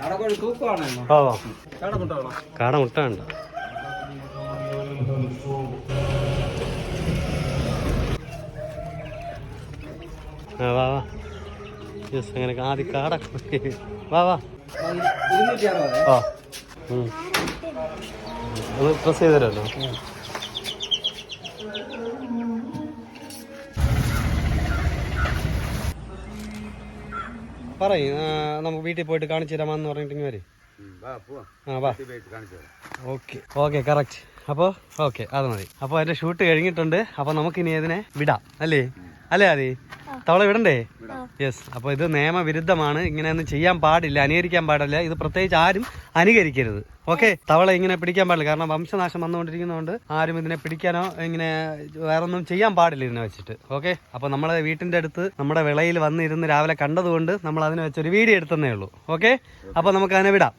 ഓ കാട മുട്ട ഉണ്ട്. വാ വാ യെസ് അങ്ങനെ ആദ്യം കാട വാ വാ ഓ ഒന്ന് പ്രസ് ചെയ്ത് തരുമല്ലോ. പറയും നമുക്ക് വീട്ടിൽ പോയിട്ട് കാണിച്ചു തരാമെന്ന് പറഞ്ഞിട്ടെങ്കിൽ വരെ. വാ ഓക്കെ ഓക്കെ കറക്റ്റ്. അപ്പോൾ ഓക്കെ അത് മതി. അപ്പോൾ അതിൻ്റെ ഷൂട്ട് കഴിഞ്ഞിട്ടുണ്ട്. അപ്പോൾ നമുക്കിനി അതിനെ വിടാം അല്ലേ അല്ലേ അതെ തവള വിടണ്ടേ? യെസ്. അപ്പോൾ ഇത് നിയമവിരുദ്ധമാണ്, ഇങ്ങനെയൊന്നും ചെയ്യാൻ പാടില്ല, അനുകരിക്കാൻ പാടില്ല. ഇത് പ്രത്യേകിച്ച് ആരും അനുകരിക്കരുത്. ഓക്കെ, തവള ഇങ്ങനെ പിടിക്കാൻ പാടില്ല, കാരണം വംശനാശം വന്നുകൊണ്ടിരിക്കുന്നതുകൊണ്ട് ആരും ഇതിനെ പിടിക്കാനോ ഇങ്ങനെ വേറൊന്നും ചെയ്യാൻ പാടില്ല ഇതിനെ വെച്ചിട്ട്. ഓക്കെ, അപ്പോൾ നമ്മളെ വീട്ടിൻ്റെ അടുത്ത് നമ്മുടെ വിളയിൽ വന്നിരുന്ന് രാവിലെ കണ്ടതുകൊണ്ട് നമ്മൾ അതിനെ വെച്ചൊരു വീഡിയോ എടുത്തതേ ഉള്ളൂ. ഓക്കെ, അപ്പോൾ നമുക്ക് അതിനെ വിടാം.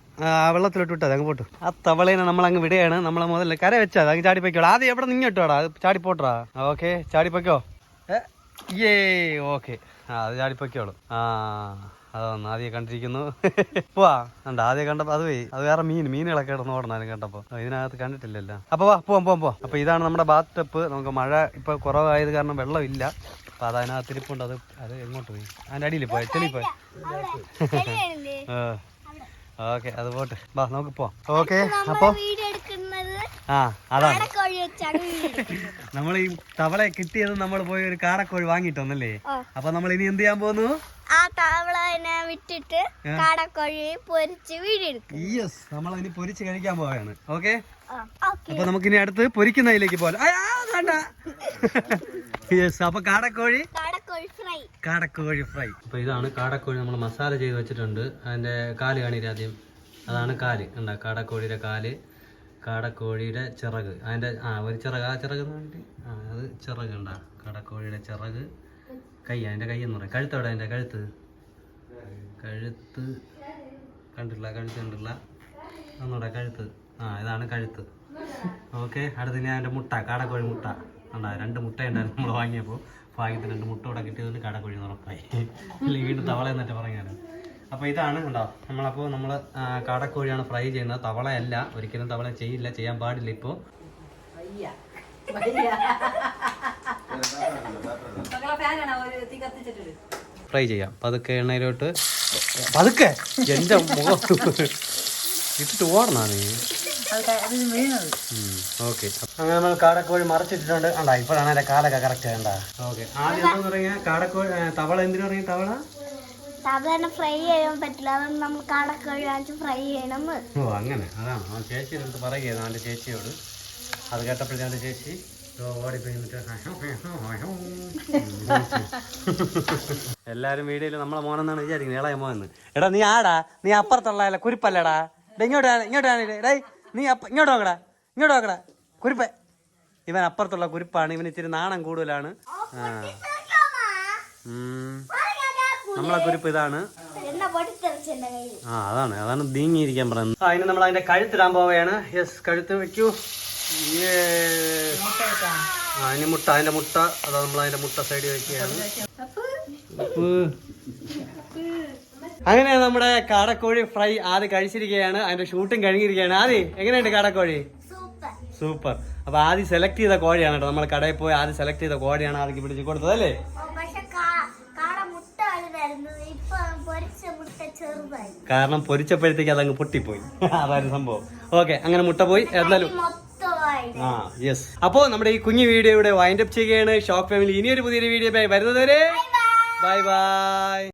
വെള്ളത്തിലോട്ട് വിട്ടത് അങ്ങ് പോട്ട്. ആ തവളേനെ നമ്മളങ്ങ് വിടുകയാണ്. നമ്മളെ മുതൽ കര വെച്ചാൽ അങ്ങ് ചാടിപ്പോയിക്കോളൂ. ആദ്യം എവിടെ നിങ്ങോട്ടാടാ അത് ചാടിപ്പോട്ടാ. ഓക്കെ, ചാടിപ്പോയ്ക്കോ. ഏ ഓക്കെ, അത് ചാടിപ്പൊക്കോളൂ. അതൊന്ന് ആദ്യം കണ്ടിരിക്കുന്നു. പോവാ കണ്ട ആദ്യം കണ്ടപ്പോ അത് പോയി. അത് വേറെ മീനുകളൊക്കെ ഇടന്ന് ഓടണം കണ്ടപ്പോ. ഇതിനകത്ത് കണ്ടിട്ടില്ലല്ലോ. അപ്പൊ വാ പോവാം. അപ്പൊ ഇതാണ് നമ്മുടെ ബാത്ത് ടപ്പ്. നമുക്ക് മഴ ഇപ്പൊ കുറവായത് കാരണം വെള്ളമില്ല. അപ്പൊ അത് അതിനകത്ത് ഇരിപ്പുണ്ട്. അത് എങ്ങോട്ട് പോയി? അതിന്റെ അടിയിൽ പോയി, ചെളി പോയി. ഓക്കെ, അത് പോട്ടെ. വാ നമുക്ക് പോവാം. ഓക്കെ, അപ്പൊ അതാണ് നമ്മൾ ഈ തവളെ കിട്ടിയത്. നമ്മൾ പോയി ഒരു കാടക്കോഴി വാങ്ങിട്ട് വന്നല്ലേ. അപ്പൊ നമ്മൾ ഇനി എന്ത് ചെയ്യാൻ പോകുന്നു? ആ തവളനെ വിട്ടിട്ട് കാടക്കോഴി പൊരിച്ച് വീടെടുക്കും. യെസ്, നമ്മൾ ഇനി പൊരിച്ച് കഴിക്കാൻ പോവാണ്. ഓക്കെ, അപ്പൊ നമുക്കിനി അടുത്ത് പൊരിക്കുന്നതിലേക്ക് പോകാം. യെസ്, അപ്പൊ കാടക്കോഴി ഫ്രൈ. അപ്പൊ ഇതാണ് കാടക്കോഴി. നമ്മൾ മസാല ചെയ്ത് വെച്ചിട്ടുണ്ട്. അതിന്റെ കാല് കാണില്ല ആദ്യം. അതാണ് കാല്. ഉണ്ടാ കാടക്കോഴിയുടെ കാല്, കാടക്കോഴിയുടെ ചിറക്, അതിന്റെ ഒരു ചിറക്. ആ ചിറക് അത് ചിറക് ഉണ്ടാ കാടക്കോഴിയുടെ ചിറക്. കൈ, അതിന്റെ കൈ എന്ന് പറയും. കഴുത്തോടെ അതിന്റെ കഴുത്ത് കണ്ടില്ല ഒന്നുകൂടെ കഴുത്ത്. ഇതാണ് കഴുത്ത്. ഓക്കെ, അടുത്തിന് അതിന്റെ മുട്ട, കാടക്കോഴി മുട്ട ഉണ്ടാ. 2 മുട്ട ഉണ്ടായിരുന്നു നമ്മൾ വാങ്ങിയപ്പോൾ. ഭാഗ്യത്തിന് 2 മുട്ട കൂടെ കിട്ടിയതുകൊണ്ട് കാടക്കോഴി ഉറപ്പായി. അല്ലെങ്കിൽ വീണ്ടും തവള എന്നിട്ട് പറഞ്ഞാണ്. അപ്പോൾ ഇതാണ് ഉണ്ടോ നമ്മളപ്പോൾ നമ്മൾ കാടക്കോഴിയാണ് ഫ്രൈ ചെയ്യുന്നത്. തവളയല്ല, ഒരിക്കലും തവള ചെയ്യില്ല, ചെയ്യാൻ പാടില്ല. ഇപ്പോൾ ഫ്രൈ ചെയ്യാം. പതുക്കെ എണ്ണയിലോട്ട് പതുക്കെ. എൻ്റെ മുഖത്ത് ഇട്ടിട്ട് ഓടണ നീ. ഓക്കെ, അങ്ങനെ നമ്മൾ കാടക്കോഴി മറിച്ചിട്ടിട്ടുണ്ട്. ഉണ്ടാ ഇപ്പോഴാണ് അതിന്റെ കാലൊക്കെ കറക്റ്റ് വേണ്ട. ഓക്കെ, ആദ്യം എന്താന്ന് പറഞ്ഞാൽ കാടക്കോഴി തവള എന്തിനു പറയും? തവള ഫ്രൈ ചെയ്യാൻ പറ്റില്ല, അതൊന്നും നമ്മൾ കാടക്കോഴി ഫ്രൈ ചെയ്യണം. ഓ അങ്ങനെ, അതാണ് ആ ചേച്ചി എടുത്ത് പറയുകയായിരുന്നു അവൻ്റെ ചേച്ചിയോട്. അത് കേട്ടപ്പോഴത്തെ അവൻ്റെ ചേച്ചി ഓടിപ്പോയിട്ട് എല്ലാരും വീഡിയോയിൽ നമ്മളെ മോനെന്നാണ് വിചാരിക്കുന്നത്, ഇളയ മോനെന്ന്. എടാ നീ ആടാ, നീ അപ്പുറത്തുള്ള കുരിപ്പല്ലടാ. ഇങ്ങോട്ട് ഡേ നീ ഇങ്ങോട്ട് നോക്കടാ കുരിപ്പ. ഇവൻ അപ്പുറത്തുള്ള കുരിപ്പാണ്. ഇവൻ ഇച്ചിരി നാണം കൂടുതലാണ്. നമ്മളെ കുരിപ്പ് ഇതാണ്. അതാണ് നീങ്ങിയിരിക്കാൻ പറയുന്നത്. അതിന് നമ്മൾ അതിന്റെ കഴുത്തിടാൻ പോവുകയാണ്. യെസ്, കഴുത്ത് വെക്കൂ. അതിന് മുട്ട, അതിന്റെ മുട്ട അതാ നമ്മൾ അതിന്റെ മുട്ട സൈഡിൽ വെക്കുകയാണ്. അങ്ങനെ നമ്മുടെ കാടക്കോഴി ഫ്രൈ ആദ്യം കഴിച്ചിരിക്കുകയാണ്. അതിന്റെ ഷൂട്ടും കഴിഞ്ഞിരിക്കുകയാണ്. ആദ്യം എങ്ങനെയുണ്ട് കാടക്കോഴി? സൂപ്പർ. അപ്പൊ ആദ്യം സെലക്ട് ചെയ്ത കോഴിയാണ് കേട്ടോ. നമ്മൾ കടയിൽ പോയി ആദ്യം സെലക്ട് ചെയ്ത കോഴിയാണ് ആദ്യം പിടിച്ച് കൊടുത്തത് അല്ലേ? കാരണം പൊരിച്ചപ്പോഴത്തേക്ക് അതങ്ങ് പൊട്ടിപ്പോയി. അതായിരുന്നു സംഭവം. ഓക്കെ, അങ്ങനെ മുട്ട പോയി. എന്തായാലും യെസ്. അപ്പോൾ നമ്മുടെ ഈ കുഞ്ഞു വീഡിയോ ഇവിടെ വൈൻഡ് അപ്പ് ചെയ്യുകയാണ്. ഷോക്ക് ഫാമിലി ഇനിയൊരു പുതിയൊരു വീഡിയോ വരുന്നത് വരെ ബൈ ബൈ.